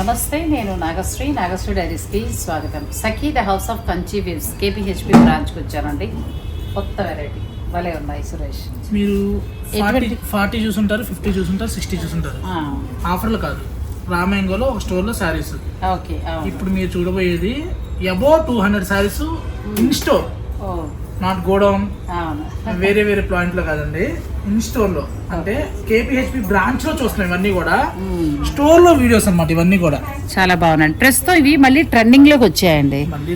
నమస్తే, నేను నాగశ్రీ డైరీస్కి స్వాగతం. Sakhi the house of Kanchi weaves KPHB బ్రాంచ్కి వచ్చానండి. కొత్త వెరైటీ భలే ఉన్నాయి సురేష్. మీరు 40 చూసుంటారు, 50 చూసుంటారు, 60 చూసుంటారు. ఆఫర్లు కాదు, రామాయంగోలో ఒక స్టోర్లో శారీస్. ఓకే, ఇప్పుడు మీరు చూడబోయేది above 200 saris in store, not godown, వేరే వేరే పాయింట్ లో కాదండి, ఇన్ స్టోర్ లో. అంటే కేపీహెచ్పి బ్రాంచ్ లో చూస్తున్నాం ఇవన్నీ కూడా, స్టోర్ లో వీడియోస్ అన్నమాట ఇవన్నీ కూడా. చాలా బాగున్నాయి. ప్రస్తుతం ఇవి మళ్ళీ ట్రెండింగ్ లోకి వచ్చాయండి. మళ్ళీ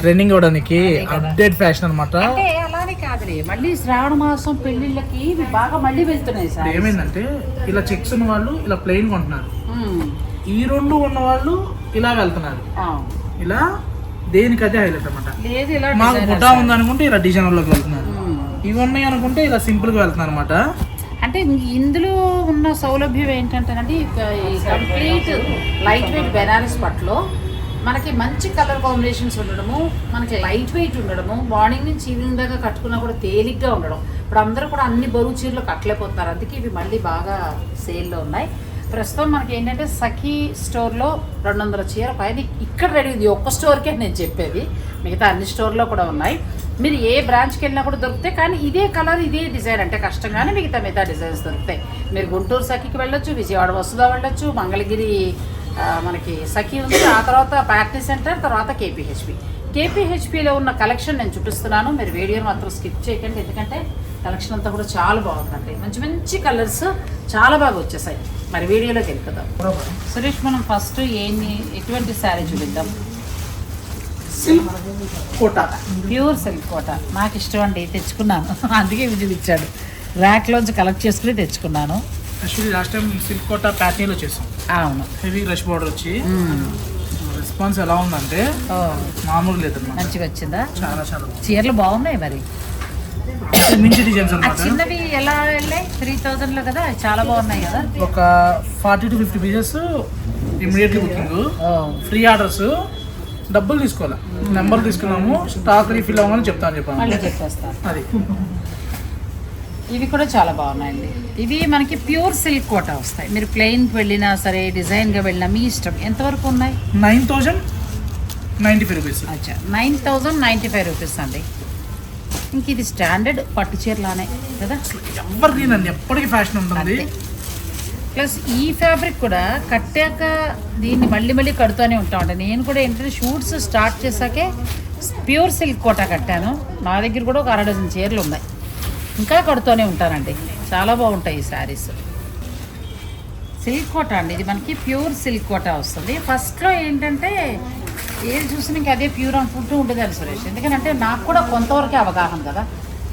ట్రెండింగ్ అవడానికి అప్డేట్ ఫ్యాషన్ అన్నమాట. అలానే కాదులే, మళ్ళీ శ్రావణ మాసం పెళ్లిళ్ళకి ఇవి బాగా మళ్ళీ వెళ్తున్నాయి సార్. ఏమైందంటే ఇలా చెక్స్ ఉన్న వాళ్ళు ఇలా ప్లెయిన్ కొంటున్నారు, ఈ రెండు ఉన్న వాళ్ళు ఇలా వెళ్తున్నారు. ఇలా దేనికి అదే హైలైట్ అనమాట. మాకు బుటా ఉందనుకుంటే ఇలా డిజైనర్ లోకి వెళ్తున్నారు, ఇవి ఉన్నాయి అనుకుంటే ఇలా సింపుల్ గా వెళ్తున్నారు అనమాట. అంటే ఇందులో ఉన్న సౌలభ్యం ఏంటంటేనండి, కంప్లీట్ లైట్ వెయిట్ బెనారస్ పట్టులో మనకి మంచి కలర్ కాంబినేషన్స్ ఉండడము, మనకి లైట్ వెయిట్ ఉండడము, మార్నింగ్ నుంచి ఈవినింగ్ దాకా కట్టుకున్నా కూడా తేలిగ్గా ఉండడం. ఇప్పుడు అందరూ కూడా అన్ని బరువు చీరలు కట్టలేకపోతున్నారు, అందుకే ఇవి మళ్ళీ బాగా సేల్లో ఉన్నాయి. ప్రస్తుతం మనకి ఏంటంటే సఖీ స్టోర్లో 200 చీర పైన ఇక్కడ రెడీ ఉంది. ఒక్క స్టోర్కే నేను చెప్పేది, మిగతా అన్ని స్టోర్లో కూడా ఉన్నాయి. మీరు ఏ బ్రాంచ్కి వెళ్ళినా కూడా దొరుకుతాయి, కానీ ఇదే కలర్ ఇదే డిజైన్ అంటే కష్టంగానే మిగతా డిజైన్స్ దొరుకుతాయి. మీరు గుంటూరు సఖీకి వెళ్ళొచ్చు, విజయవాడ వసుదా వెళ్ళొచ్చు, మంగళగిరి మనకి సఖీ ఉంది, ఆ తర్వాత ప్యాక్టీ సెంటర్, తర్వాత కేపీహెచ్పిలో ఉన్న కలెక్షన్ నేను చూపిస్తున్నాను. మీరు వీడియోని మాత్రం స్కిప్ చేయకండి, ఎందుకంటే కలెక్షన్ అంతా కూడా చాలా బాగుందండి. మంచి మంచి కలర్స్ చాలా బాగా వచ్చేసాయి. మరి వీడియోలోకి వెళ్ళిపోదాం. సురేష్, మనం ఫస్ట్ ఎటువంటి శారీ చూపిద్దాం? Silk Kota, pure silk Kota నాకు ఇష్టం అండి, తెచ్చుకున్నాను. అందుకే విజయ్ ఇచ్చాడు, ర్యాక్లోంచి కలెక్ట్ చేసుకుని తెచ్చుకున్నాను. Actually last time silk Kota ప్యాటర్న్లో చేసాం. అవును, హెవీ రష్ బార్డర్ వచ్చి రెస్పాన్స్ ఎలా ఉందంటే మామూలు లేదు, మంచిగా వచ్చిందా? చాలా చాలా చీరలు బాగున్నాయి. మరి మించి డిజైన్స్ అన్నమాట. చిన్నవి ఎలా వెళ్ళాయి? 3000 లో కదా, చాలా బాగున్నాయి కదా. ఒక 40 to 50 pieces immediately booking, free orders, డబ్బులు తీసుకోవాలి. నెంబర్ తీసుకున్నాము, స్టాక్ రీఫిల్ అవ్వమని చెప్పాను. మళ్ళీ చెప్పేస్తాను. అది ఇవి కూడా చాలా బాగున్నాయండి. ఇవి మనకి ప్యూర్ సిల్క్ కోటా వస్తాయి. మీరు ప్లెయిన్కి వెళ్ళినా సరే, డిజైన్గా వెళ్ళినా మీ ఇష్టం. ఎంతవరకు ఉన్నాయి? 9095 రూపీస్. అచ్చా, 9095 రూపీస్ అండి. ఇంక ఇది స్టాండర్డ్ పట్టు చీరలానే కదా, ఎవరు దీనండి, ఎప్పటికీ ఫ్యాషన్ ఉంటుంది. ప్లస్ ఈ ఫ్యాబ్రిక్ కూడా కట్టాక దీన్ని మళ్ళీ కడుతూనే ఉంటామండి. నేను కూడా ఏంటంటే షూట్స్ స్టార్ట్ చేశాకే ప్యూర్ సిల్క్ కోటా కట్టాను. నా దగ్గర కూడా ఒక 60 డజన్ చీరలు ఉన్నాయి, ఇంకా కడుతూనే ఉంటానండి. చాలా బాగుంటాయి ఈ శారీస్. సిల్క్ కోటా అండి, ఇది మనకి ప్యూర్ సిల్క్ కోటా వస్తుంది. ఫస్ట్లో ఏంటంటే ఏది చూసినా ఇంకా అదే ప్యూర్ అనుకుంటూ ఉండేదాన్ని సురేష్, ఎందుకంటే నాకు కూడా కొంతవరకే అవగాహన కదా.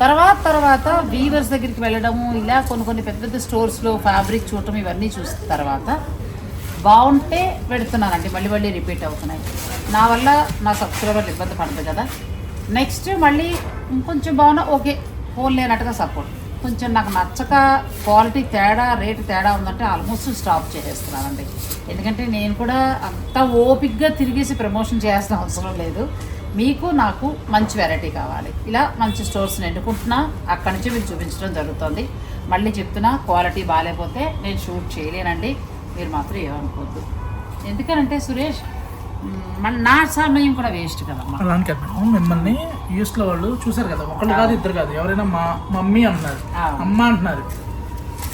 తర్వాత వీవర్స్ దగ్గరికి వెళ్ళడము, ఇలా కొన్ని పెద్ద స్టోర్స్లో ఫ్యాబ్రిక్ చూడటం, ఇవన్నీ చూసిన తర్వాత బాగుంటే పెడుతున్నానండి. మళ్ళీ రిపీట్ అవుతున్నాయి. నా వల్ల నా సబ్స్క్రైబర్లు ఇబ్బంది పడదు కదా. నెక్స్ట్ మళ్ళీ ఇంకొంచెం బాగున్నా ఓకే, ఫోన్ లేనట్టుగా సపోర్ట్. కొంచెం నాకు నచ్చక క్వాలిటీ తేడా, రేటు తేడా ఉందంటే ఆల్మోస్ట్ స్టాప్ చేసేస్తున్నానండి. ఎందుకంటే నేను కూడా అంత ఓపిక్గా తిరిగేసి ప్రమోషన్ చేయాల్సిన అవసరం లేదు. మీకు నాకు మంచి వెరైటీ కావాలి, ఇలా మంచి స్టోర్స్ని ఎన్నుకుంటున్నా, అక్కడి నుంచి మీకు చూపించడం జరుగుతుంది. మళ్ళీ చెప్తున్నా, క్వాలిటీ బాగాలేకపోతే నేను షూట్ చేయలేనండి, మీరు మాత్రం ఏమనుకోవద్దు. ఎందుకనంటే సురేష్, నా సమయం కూడా వేస్ట్ కదమ్మా. అలా అని మిమ్మల్ని యూఎస్లో వాళ్ళు చూసారు కదా, ఒకళ్ళు కాదు, ఇద్దరు కాదు, ఎవరైనా మా మమ్మీ అంటున్నారు, అమ్మ అంటున్నారు.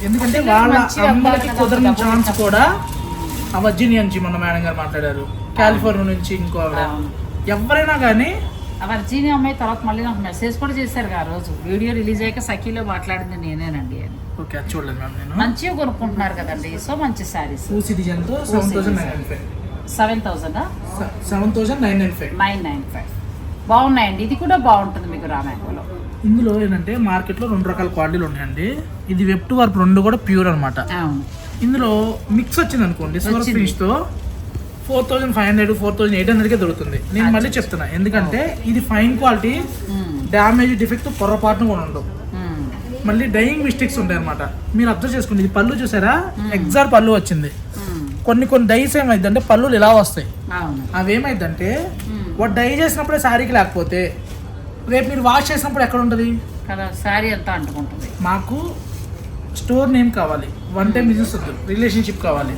ఎందుకంటే వాళ్ళ అమ్మకి కుదరని ఛాన్స్ కూడా వర్జీనియా నుంచి మొన్న మేడం గారు మాట్లాడారు, కాలిఫోర్నియా నుంచి ఇంకో ఎవరైనా కానీ. వర్జీనియా అమ్మాయి తర్వాత మళ్ళీ నాకు మెసేజ్ కూడా చేశారు ఆ రోజు, వీడియో రిలీజ్ అయ్యాక సఖీలో మాట్లాడింది నేనేనండి అని. ఓకే, అది చూడలేదు మ్యామ్. నేను మంచిగా కొనుక్కుంటున్నారు కదండి, సో మంచి శారీస్. 2 డిజైన్తో 7995. 7,995 బాగున్నాయండి. ఇది కూడా బాగుంటుంది మీకు రామాయంగోలో. ఇందులో ఏంటంటే మార్కెట్లో 2 రకాల క్వాలిటీలు ఉన్నాయండి. ఇది వెబ్ టు వర్క్ 2 కూడా ప్యూర్ అనమాట. ఇందులో మిక్స్ వచ్చింది అనుకోండి, సూరత్ ఫినిష్ తో 4500 4800కే దొరుకుతుంది. నేను మళ్ళీ చెప్తున్నా, ఎందుకంటే ఇది ఫైన్ క్వాలిటీ, డ్యామేజ్ డిఫెక్ట్ పొరపాటును కూడా ఉండవు. మళ్ళీ డైయింగ్ మిస్టేక్స్ ఉంటాయి అనమాట. మీరు అబ్జర్వ్ చేసుకోండి, ఇది పళ్ళు చూసారా, ఎగ్జాక్ట్ పళ్ళు వచ్చింది. కొన్ని డైస్ ఏమైందంటే పళ్ళులు ఇలా వస్తాయి, అవి ఏమైందంటే వాడు డై చేసినప్పుడే శారీకి లేకపోతే రేపు మీరు వాష్ చేసినప్పుడు ఎక్కడ ఉంటుంది కదా, శారీ అంతా అంటుకుంటుంది. మాకు స్టోర్ నేమ్ కావాలి, వన్ టైం బిజినెస్ వద్దు, రిలేషన్షిప్ కావాలి.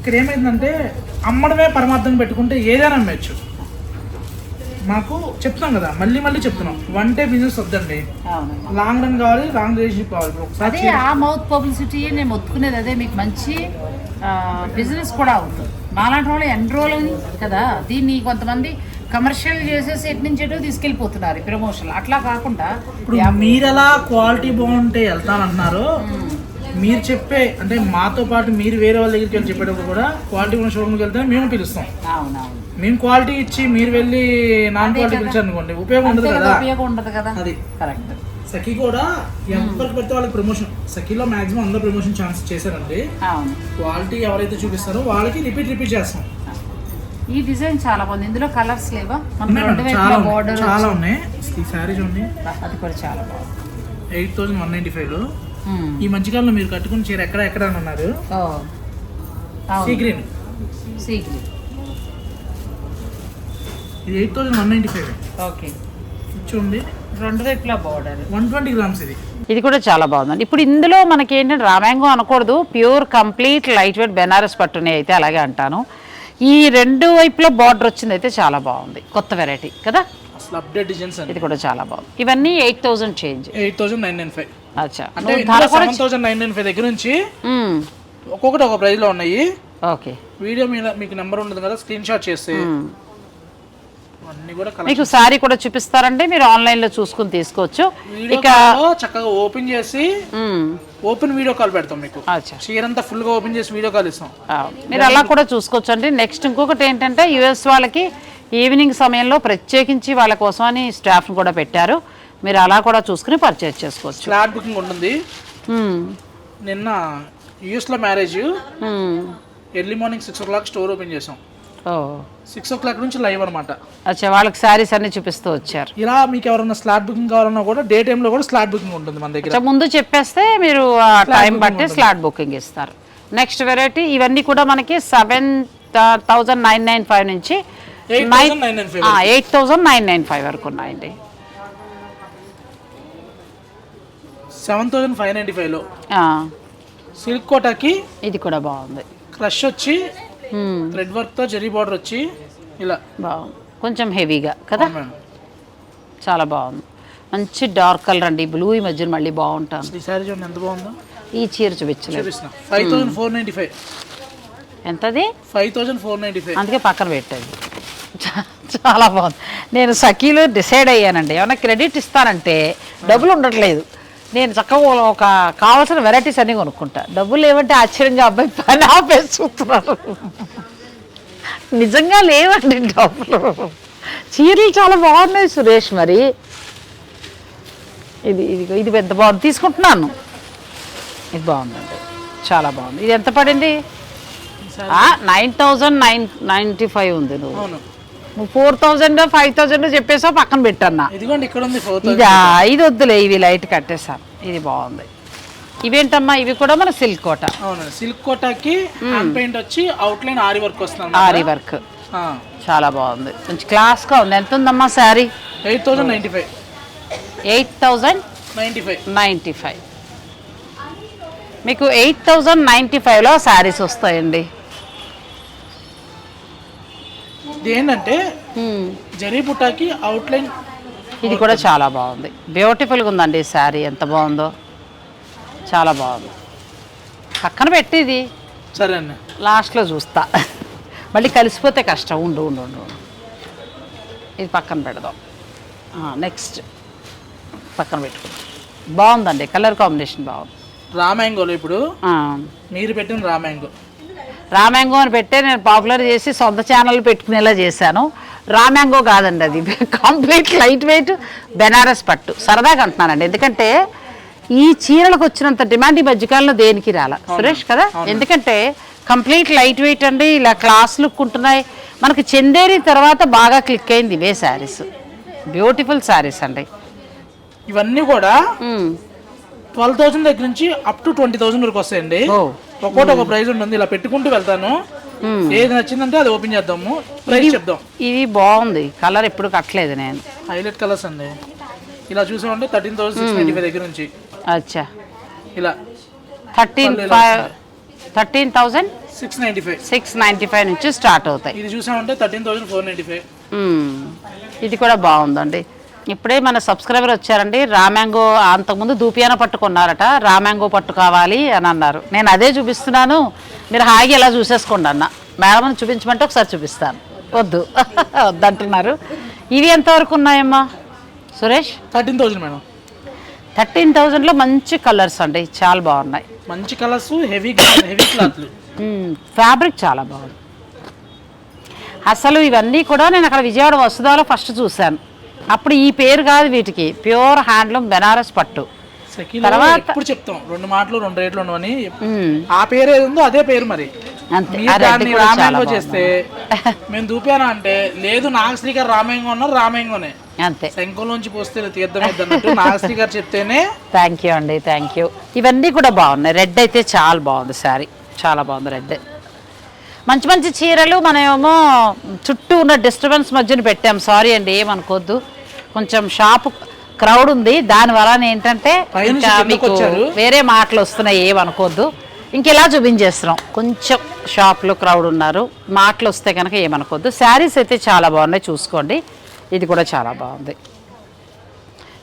ఇక్కడ ఏమైందంటే అమ్మడమే పరమార్థం పెట్టుకుంటే ఏదైనా అమ్మేయచ్చు. మాకు చెప్తాం కదా, మళ్ళీ మళ్ళీ చెప్తున్నాం, వన్ డే బిజినెస్ వద్దండి, లాంగ్ రన్ కావాలి, లాంగ్ రిలేషన్షిప్ కావాలి. అదే ఆ మౌత్ పబ్లిసిటీ నేను మొత్తుకునేది, అదే మీకు మంచి బిజినెస్ కూడా అవుతుంది. మాలాంటి వాళ్ళు ఎన్రోల్ కదా, దీన్ని కొంతమంది కమర్షియల్ చేసేసి ఎటు నుంచి ఎటు తీసుకెళ్ళిపోతున్నారు ప్రమోషన్. అట్లా కాకుండా ఇప్పుడు మీరు ఎలా క్వాలిటీ బాగుంటే వెళ్తానంటున్నారు, మీరు చెప్పే అంటే మాతో పాటు మీరు వేరే వాళ్ళ దగ్గరికి వెళ్ళి చెప్పేటప్పుడు కూడా క్వాలిటీ ఉన్న షోరూమ్కి వెళ్తే మేము పిలుస్తాం. అవునవును, మేము క్వాలిటీ ఇచ్చి మీరు వెళ్ళి నాన్ క్వాలిటీ పిలిచారు అనుకోండి, ఉపయోగం ఉండదు కదా. అది కరెక్ట్. సఖీ కూడా ఎవరికి పెడితే వాళ్ళకి ప్రమోషన్, సఖీలో మాక్సిమం అందరూ ప్రమోషన్ ఛాన్స్ చేశారండి. క్వాలిటీ ఎవరైతే చూపిస్తారో వాళ్ళకి రిపీట్ చేస్తాం. ఈ డిజైన్ చాలా బాగుంది. ఇందులో కలర్స్ లేవా? చాలా ఉన్నాయి. ఈ శారీ చూడండి, అది కూడా చాలా బాగుంది. 8195లో ఈ మధ్యకాలంలో మీరు కట్టుకుని చీర ఎక్కడ అని అన్నారు. సీ గ్రీన్ ఇది 8195. ఓకే, చూడండి, 2 వైపులా బార్డర్, 120 grams. ఇది కూడా చాలా బాగుందండి. ఇప్పుడు ఇందులో మనకి ఏంటంటే రామాంగో అనకూడదు, pure complete light weight Banaras పట్టునే అయితే అలాగే అంటాను. ఈ 2 వైపులో బార్డర్ వచ్చింది అయితే చాలా బాగుంది, కొత్త వెరైటీ కదా, అసలు అప్డేట్ డిజైన్స్. ఇది కూడా చాలా బాగుంది. ఇవన్నీ 8000 చేంజ్. 8995. అచ్చా, అంటే 7995 దగ్గర నుంచి ఒక్కొక్కటి ఒక ప్రైస్ లో ఉన్నాయి. ఓకే, వీడియో మీద మీకు నెంబర్ ఉంటుంది కదా, స్క్రీన్ షాట్ చేస్తే మీకు సారీ కూడా చూపిస్తారంటే మీరు ఆన్లైన్ లో చూసుకుని తీసుకోవచ్చు. ఇక చక్కగా ఓపెన్ చేసి ఓపెన్ వీడియో కాల్ పెడతాం మీకు. చీరంతా ఫుల్ గా ఓపెన్ చేసి వీడియో కాల్ ఇస్తాం, మీరు అలా కూడా చూసుకోవచ్చు అండి. నెక్స్ట్ ఇంకొకటి ఏంటంటే యుఎస్ వాళ్ళకి ఈవినింగ్ సమయంలో ప్రత్యేకించి వాళ్ళ కోసం అని స్టాఫ్ కూడా పెట్టారు, మీరు అలా కూడా చూసుకుని పర్చేజ్ చేసుకోవచ్చు. ఫ్లాట్ బుకింగ్ ఉంటుంది. నిన్న యుఎస్ లో marriage, early morning 6 o'clock store open చేసాం. 6 o'clock నుంచి లైవ్ అనమాట. అచ్చా, వాళ్ళకి శారీస్ అన్ని చూపిస్తూ వచ్చారు. ఇలా మీకు ఎవరైనా స్లాట్ బుకింగ్ కావాలన్నా కూడా డే టైమ్ లో కూడా స్లాట్ బుకింగ్ ఉంటుంది మన దగ్గర. ముందు చెప్పేస్తే మీరు టైం బట్టి స్లాట్ బుకింగ్ ఇస్తారు. నెక్స్ట్ వెరైటీ ఇవన్నీ కూడా మనకి 7995 నుంచి 8995 వరకు ఉన్నాయండి. 7595లో సిల్క్ కోటాకి ఇది కూడా బాగుంది. క్రష్ వచ్చి థ్రెడ్ వర్క్ తో జరీ బార్డర్ వచ్చి ఇలా బాగుంది, కొంచెం హెవీగా కదా, చాలా బాగుంది. మంచి డార్క్ కలర్ అండి, బ్లూ ఈ మధ్యన మళ్ళీ బాగుంటుంది. ఈ సారీ చూడండి ఎంత బాగుందో. ఈ చీర చూపించలేదు. 5495. ఎంతది? 5495. అందుకే పక్కన పెట్టండి. చాలా బాగుంది. నేను సఖీలో డిసైడ్ అయ్యానండి, ఏమన్నా క్రెడిట్ ఇస్తానంటే డబ్బులు ఉండట్లేదు, నేను చక్కగా ఒక కావాల్సిన వెరైటీస్ అన్నీ కొనుక్కుంటా. డబ్బులు లేవంటే ఆశ్చర్యంగా అబ్బాయి పని ఆపేసి చూస్తున్నారు. నిజంగా లేవండి డబ్బులు. చీరలు చాలా బాగున్నాయి సురేష్. మరి ఇది పెద్ద బాగుంది, తీసుకుంటున్నాను. ఇది బాగుందండి, చాలా బాగుంది. ఇది ఎంత పడింది? 9095 ఉంది. నువ్వు 4000 5000 చెప్పేసావు, పక్కన పెట్టన్నా. ఇది వద్దులే, ఇవి లైట్ కట్టేసాను. ఇది బాగుంది. ఇవేంటమ్మా? ఇవి కూడా మన సిల్క్ కోట. సిల్క్ కోటాకి పెయింట్ వచ్చి అవుట్ లైన్ ఆరి వర్క్ వస్తుంది. ఆరి వర్క్ చాలా బాగుంది, మంచి క్లాస్ గా ఉంది. ఎంత ఉందమ్మా శారీ? 8095. 8095. మీకు 8095లో శారీస్ వస్తాయండి. ఏంటంటే జరీ బుట్టాకి అవుట్ లైన్. ఇది కూడా చాలా బాగుంది, బ్యూటిఫుల్గా ఉందండి ఈ శారీ. ఎంత బాగుందో, చాలా బాగుంది. పక్కన పెట్టి ఇది సరే అండి, లాస్ట్లో చూస్తా, మళ్ళీ కలిసిపోతే కష్టం. ఉండు ఇది పక్కన పెడదాం. నెక్స్ట్ పక్కన పెట్టుకుందాం. బాగుందండి, కలర్ కాంబినేషన్ బాగుంది. రామాంగోలో ఇప్పుడు మీరు పెట్టిన రామాంగో అని పెట్టే నేను పాపులర్ చేసి సొంత ఛానల్ పెట్టుకునేలా చేశాను. రామాంగో కాదండి, అది కంప్లీట్ లైట్ వెయిట్ బెనారస్ పట్టు. సరదాగా అంటున్నానండి, ఎందుకంటే ఈ చీరలకు వచ్చినంత డిమాండ్ ఈ మధ్యకాలంలో దేనికి రాలా సురేష్ కదా. ఎందుకంటే కంప్లీట్ లైట్ వెయిట్ అండి, ఇలా క్లాస్ లుక్ ఉంటున్నాయి. మనకి చందేరి తర్వాత బాగా క్లిక్ అయింది ఇవే శారీస్, బ్యూటిఫుల్ శారీస్ అండి. ఇవన్నీ కూడా 12,000 దగ్గర నుంచి అప్ టు 20,000 వరకు వస్తాయండి. ఒక్కోటి ఒక ప్రైస్ ఉంటుంది, ఇలా పెట్టుకుంటూ వెళ్తాను. ఏది నచ్చిందంటే అది ఓపెన్ చేద్దాము, ప్రైస్ చెప్దాం. ఇది బాగుంది, కలర్ ఎప్పుడు కట్టలేదు నేను. హైలైట్ కలర్స్ అండి. ఇలా చూసామంటే 13,695 దగ్గర నుంచి. అచ్చా, ఇలా 13,500 13,000 695 నుంచి స్టార్ట్ అవుతాయి. ఇది చూసామంటే 13,495. ఇది కూడా బాగుందండి. ఇప్పుడే మన సబ్స్క్రైబర్ వచ్చారండి, రామ్యాంగో అంతకుముందు దూపియాన పట్టు కొన్నారట, రామ్యాంగో పట్టు కావాలి అని అన్నారు. నేను అదే చూపిస్తున్నాను, మీరు హాయిగా ఎలా చూసేసుకోండి అన్న. మేడం చూపించమంటే ఒకసారి చూపిస్తాను, వద్దు వద్దంటున్నారు. ఇవి ఎంతవరకు ఉన్నాయమ్మా సురేష్? 13,000 మేడం. 13,000లో మంచి కలర్స్ అండి, చాలా బాగున్నాయి. మంచి కలర్స్, హెవీ క్లాత్లు, ఫ్యాబ్రిక్ చాలా బాగుంది. అసలు ఇవన్నీ కూడా నేను అక్కడ విజయవాడ వసుధాలో ఫస్ట్ చూశాను. అప్పుడు ఈ పేరు కాదు వీటికి, ప్యూర్ హ్యాండ్లూమ్ బెనారస్ పట్టు. తర్వాత ఇప్పుడు చెప్తాం 2 మాటలు 2 రేట్లు ఉండవని. ఆ పేరు ఏది ఉందో అదే పేరు. మరి రామ్యాంగో చేస్తే మేము దూపానా అంటే లేదు, నాగశ్రీ గారు రామ్యాంగో ఉన్నారు, రామ్యాంగోనే అంతే, శంఖంలోంచి పోస్తే తీర్థం ఇద్దన్నట్టు నాగశ్రీ గారు చెప్తేనే. థ్యాంక్ యూ అండి, థ్యాంక్ యూ. ఇవన్నీ కూడా బాగున్నాయి. రెడ్ అయితే చాలా బాగుంది, శారీ చాలా బాగుంది. రెడ్ మంచి మంచి చీరలు. మనమేమో చుట్టూ ఉన్న డిస్టర్బెన్స్ మధ్యన పెట్టాం, సారీ అండి ఏమనుకోవద్దు. కొంచెం షాప్ క్రౌడ్ ఉంది, దానివల్ల ఏంటంటే ఇంకా మీకు వేరే మాటలు వస్తున్నాయి, ఏమనుకోవద్దు. ఇంకెలా చూపించేస్తున్నాం, కొంచెం షాప్లో క్రౌడ్ ఉన్నారు, మాటలు వస్తే కనుక ఏమనుకోవద్దు. శారీస్ అయితే చాలా బాగున్నాయి, చూసుకోండి. ఇది కూడా చాలా బాగుంది.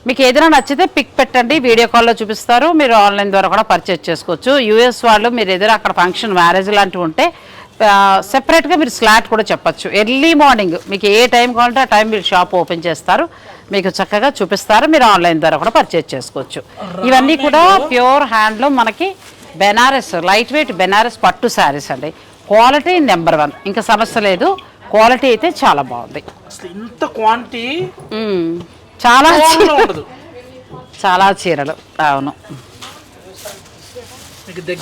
మీకు ఏదైనా నచ్చితే పిక్ పెట్టండి, వీడియో కాల్లో చూపిస్తారు, మీరు ఆన్లైన్ ద్వారా కూడా పర్చేజ్ చేసుకోవచ్చు. యూఎస్ వాళ్ళు మీరు ఏదైనా అక్కడ ఫంక్షన్ మ్యారేజ్ లాంటివి ఉంటే సెపరేట్గా మీరు స్లాట్ కూడా చెప్పచ్చు. ఎర్లీ మార్నింగ్ మీకు ఏ టైం కావాలంటే ఆ టైం మీరు షాప్ ఓపెన్ చేస్తారు, మీకు చక్కగా చూపిస్తారు, మీరు ఆన్లైన్ ద్వారా కూడా పర్చేజ్ చేసుకోవచ్చు. ఇవన్నీ కూడా ప్యూర్ హ్యాండ్లూమ్ మనకి బెనారస్, లైట్ వెయిట్ బెనారస్ పట్టు శారీస్ అండి. క్వాలిటీ నెంబర్ 1, ఇంకా సమస్య లేదు. క్వాలిటీ అయితే చాలా బాగుంది. ఇంత క్వాంటిటీ, చాలా చీరలు, అవును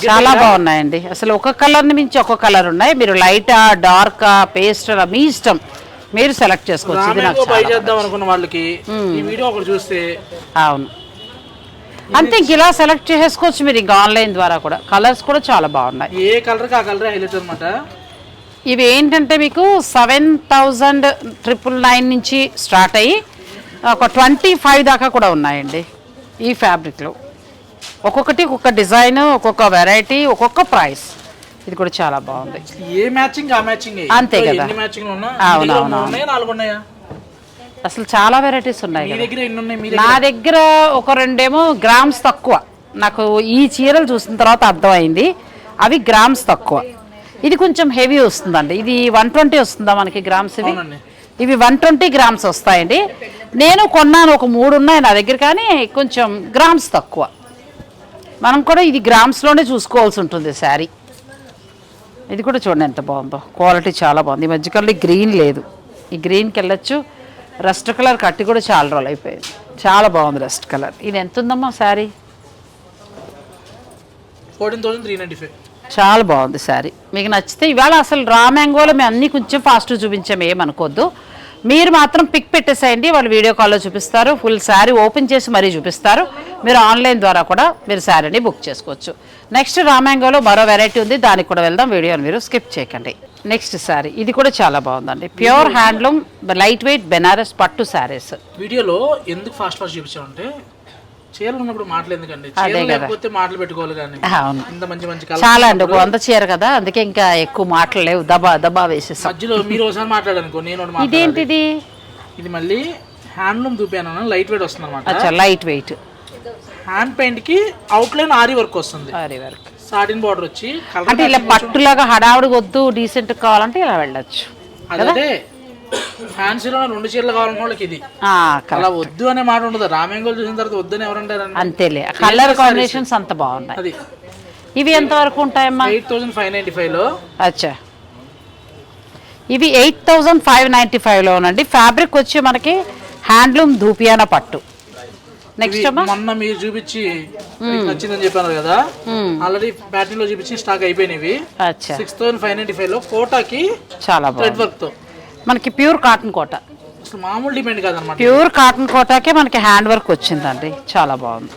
చాలా బాగున్నాయండి. అసలు ఒక కలర్ని మించి ఒక కలర్ ఉన్నాయి. మీరు లైటా, డార్కా, పేస్టల్ మీ ఇష్టం, మీరు సెలెక్ట్ చేసుకోవచ్చు. ఇది నాకు అవును అంతే, ఇంక ఇలా సెలెక్ట్ చేసుకోవచ్చు మీరు ఇంకా ఆన్లైన్ ద్వారా కూడా. కలర్స్ కూడా చాలా బాగున్నాయి, ఏ కలర్ ఆ కలర్ హైలైట్ అన్నమాట. ఇవి ఏంటంటే మీకు 7,999 నుంచి స్టార్ట్ అయ్యి ఒక 25 దాకా కూడా ఉన్నాయండి ఈ ఫ్యాబ్రిక్లో. ఒక్కొక్కటి ఒక్కొక్క డిజైన్, ఒక్కొక్క వెరైటీ, ఒక్కొక్క ప్రైస్. ఇది కూడా చాలా బాగుంది. ఏ మ్యాచింగ్ ఆ మ్యాచింగ్ అంతే కదా. అవునవును, అసలు చాలా వెరైటీస్ ఉన్నాయి. నా దగ్గర ఒక 2 గ్రామ్స్ తక్కువ. నాకు ఈ చీరలు చూసిన తర్వాత అర్థమైంది అవి గ్రామ్స్ తక్కువ. ఇది కొంచెం హెవీ వస్తుందండి. ఇది 120 వస్తుందా మనకి గ్రామ్స్? ఇవి 120 గ్రామ్స్ వస్తాయండి. నేను కొన్నాను, ఒక 3 ఉన్నాయి నా దగ్గర, కానీ కొంచెం గ్రామ్స్ తక్కువ. మనం కూడా ఇది గ్రామ్స్లోనే చూసుకోవాల్సి ఉంటుంది శారీ. ఇది కూడా చూడండి ఎంత బాగుందో, క్వాలిటీ చాలా బాగుంది. ఈ మధ్యకాలంలో గ్రీన్ లేదు, ఈ గ్రీన్కి వెళ్ళొచ్చు. రస్ట్ కలర్ కట్టి కూడా చాలా రోజులు అయిపోయింది, చాలా బాగుంది రస్ట్ కలర్. ఇది ఎంత ఉందమ్మా శారీ? 14,395. చాలా బాగుంది శారీ. మీకు నచ్చితే ఇవాళ అసలు రామ్యాంగోలో మేము అన్నీ కొంచెం ఫాస్ట్ చూపించాము, ఏమనుకోవద్దు. మీరు మాత్రం పిక్ పెట్టేసేయండి, వాళ్ళు వీడియో కాల్లో చూపిస్తారు, ఫుల్ శారీ ఓపెన్ చేసి మరీ చూపిస్తారు. మీరు ఆన్లైన్ ద్వారా కూడా మీరు శారీని బుక్ చేసుకోవచ్చు. నెక్స్ట్ రామ్యాంగోలో మరో వెరైటీ ఉంది, దానికి కూడా వెళ్దాం, వీడియోని మీరు స్కిప్ చేయకండి. నెక్స్ట్ శారీ ఇది కూడా చాలా బాగుందండి, pure handloom light weight Banaras పట్టు శారీస్. వీడియోలో ఎందుకు ఫాస్ట్ చూపించామంటే చీరలు ఉన్నప్పుడు మాటలు ఎందుకండి, మాటలు పెట్టుకోవాలి కానీ. అవును, చాలా అండి, ఒక 100 చీర కదా, అందుకే ఇంకా ఎక్కువ మాటలు లేవు, దబా దబా వేసేసాం. మధ్యలో మీరు ఒకసారి మాట్లాడానుకో, నేను ఇదేంటిది? ఇది మళ్ళీ హ్యాండ్లూమ్ చూపాను, లైట్ వెయిట్ వస్తుంది అనమాట. లైట్ వెయిట్ హ్యాండ్ పెయింట్ కి అవుట్ లైన్ ఆరి వర్క్ వస్తుంది, ఆరి వర్క్, సాటిన్ బార్డర్ వచ్చి. అంటే ఇలా పట్టులాగా హడావుడిగా వద్దు, డీసెంట్ కావాలంటే ఇలా వెళ్ళొచ్చు. అదే ఫ్యాన్సీలో 2 చీరలు కావాలన్న వాళ్ళకి ఇది అలా వద్దు అనే మాట ఉండదు. రామ్యాంగోలు చూసిన తర్వాత వద్దని ఎవరంటారు? అంతేలే, కలర్ కాంబినేషన్స్ అంత బాగున్నాయి. అది ఇవి ఎంత వరకు ఉంటాయమ్మా? 8,595లో. అచ్చా, ఇవి 8,595లోనండి. ఫ్యాబ్రిక్ వచ్చి మనకి హ్యాండ్లూమ్ ధూపియానా పట్టు. నెక్స్ట్ మొన్న మీరు చూపించి నచ్చిందని చెప్పారు కదా, ఆల్రెడీ ప్యాటర్న్ లో చూపించి స్టాక్ అయిపోయినవి. 6,595లో కోటాకి చాలా థ్రెడ్ వర్క్ తో మనకి ప్యూర్ కాటన్ కోట, అసలు మామూలు డిమాండ్ కాదన్నమాట. ప్యూర్ కాటన్ కోటాకే మనకి హ్యాండ్ వర్క్ వచ్చిందండి, చాలా బాగుంది.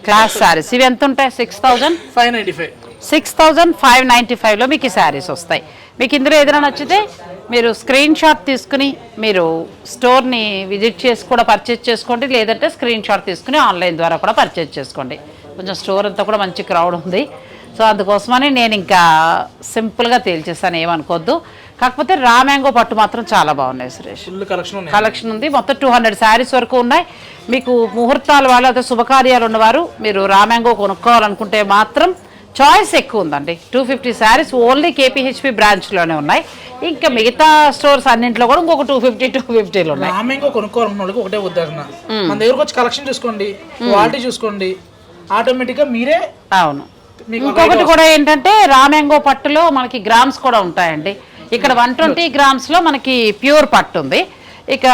క్లాస్ శారీస్ ఇవి ఎంత ఉంటాయి? 6,595. 6,595లో మీకు ఈ శారీస్ వస్తాయి. మీకు ఇందులో ఏదైనా నచ్చితే మీరు స్క్రీన్ షాట్ తీసుకుని మీరు స్టోర్ని విజిట్ చేసి కూడా పర్చేజ్ చేసుకోండి, లేదంటే స్క్రీన్ షాట్ తీసుకుని ఆన్లైన్ ద్వారా కూడా పర్చేజ్ చేసుకోండి. కొంచెం స్టోర్ అంతా కూడా మంచి క్రౌడ్ ఉంది, సో అందుకోసమని నేను ఇంకా సింపుల్గా తేల్చేస్తాను, ఏమనుకోవద్దు. కాకపోతే రా మ్యాంగో పట్టు మాత్రం చాలా బాగున్నాయి సురేష్. ఫుల్ కలెక్షన్ ఉంది. మొత్తం 200 శారీస్ వరకు ఉన్నాయి. మీకు ముహూర్తాల వాళ్ళు అదే శుభకార్యాలు ఉన్నవారు మీరు రా మ్యాంగో కొనుక్కోవాలనుకుంటే మాత్రం చాయిస్ ఎక్కువ ఉందండి. 250 శారీస్ ఓన్లీ కేపీహెచ్పి బ్రాంచ్లోనే ఉన్నాయి. ఇంకా మిగతా స్టోర్స్ అన్నింటిలో కూడా ఇంకొక 250 ఉన్నాయి. రామెంగో కొనుక్కోవాలన్న వాళ్ళకి ఒకటే ఉద్దేశం, మన దగ్గరకు వచ్చి కలెక్షన్ చూసుకోండి, క్వాలిటీ చూసుకోండి, ఆటోమేటిక్గా మీరే. అవును. ఇంకొకటి కూడా ఏంటంటే రా మ్యాంగో పట్టులో మనకి గ్రామ్స్ కూడా ఉంటాయండి. ఇక్కడ 120 గ్రామ్స్లో మనకి ప్యూర్ పట్టు ఉంది. ఇక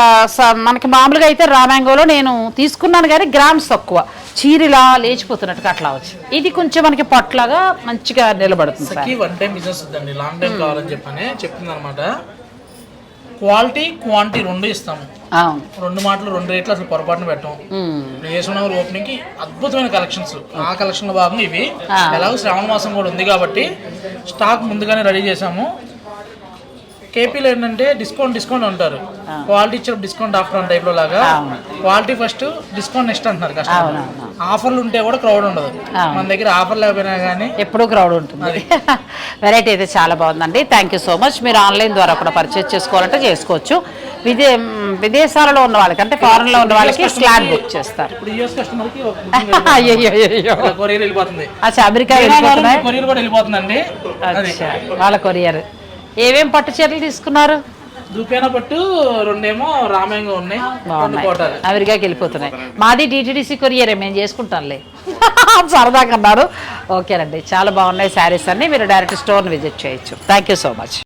మనకి మామూలుగా అయితే రా మ్యాంగోలో నేను తీసుకున్నాను కానీ గ్రామ్స్ తక్కువ, చీరిలా లేచిపోతున్నట్టుగా అట్లా వచ్చి ఇది కొంచెం మనకి పట్లాగా మంచిగా నిలబడుతుంది. వన్ టైం బిజినెస్ వద్దండి, లాంగ్ టైం కావాలని చెప్పని చెప్తుంది అనమాట. క్వాలిటీ క్వాంటిటీ రెండు ఇస్తాము, రెండు మాటలు రెండు రేట్లు అసలు పొరపాటున పెట్టాం. వేసుకున్న ఓపెనింగ్ కి అద్భుతమైన కలెక్షన్స్, ఆ కలెక్షన్ లో భాగంగా ఇవి. ఎలాగో శ్రావణ మాసం కూడా ఉంది కాబట్టి స్టాక్ ముందుగానే రెడీ చేసాము. కేపీలో ఏంటంటే డిస్కౌంట్ అంటారు, క్వాలిటీ ఇచ్చే డిస్కౌంట్ ఆఫర్ అన్ టైప్ లో లాగా. క్వాలిటీ ఫస్ట్, డిస్కౌంట్ నెక్స్ట్ అంటున్నారు కస్టమర్. ఆఫర్లు ఉంటే కూడా క్రౌడ్ ఉండదు, మన దగ్గర ఆఫర్ లేకపోయినా కానీ ఎప్పుడూ క్రౌడ్ ఉంటుంది. వెరైటీ అయితే చాలా బాగుందండి. Thank you so much. మీరు ఆన్లైన్ ద్వారా కూడా పర్చేజ్ చేసుకోవాలంటే చేసుకోవచ్చు. విదేశాలలో ఉన్న వాళ్ళకి అంటే ఫారెన్ లో ఉన్న వాళ్ళకి స్లాట్ బుక్ చేస్తారు. కొరియర్ వెళ్ళిపోతుంది, అమెరికా కొరియర్ కూడా వెళ్ళిపోతుందండి వాళ్ళ కొరియర్. ఏమేం పట్టు చీరలు తీసుకున్నారు? దూపేనా పట్టు రెండేమో రామ్యాంగో ఉన్నాయి, అమెరికాకి వెళ్ళిపోతున్నాయి. మాది డిటిడిసి కొరియరే, మేము చేసుకుంటాంలే సరదాగా అన్నారు. ఓకేనండి, చాలా బాగున్నాయి శారీస్ అన్ని. మీరు డైరెక్ట్ స్టోర్ని విజిట్ చేయొచ్చు. Thank you so much.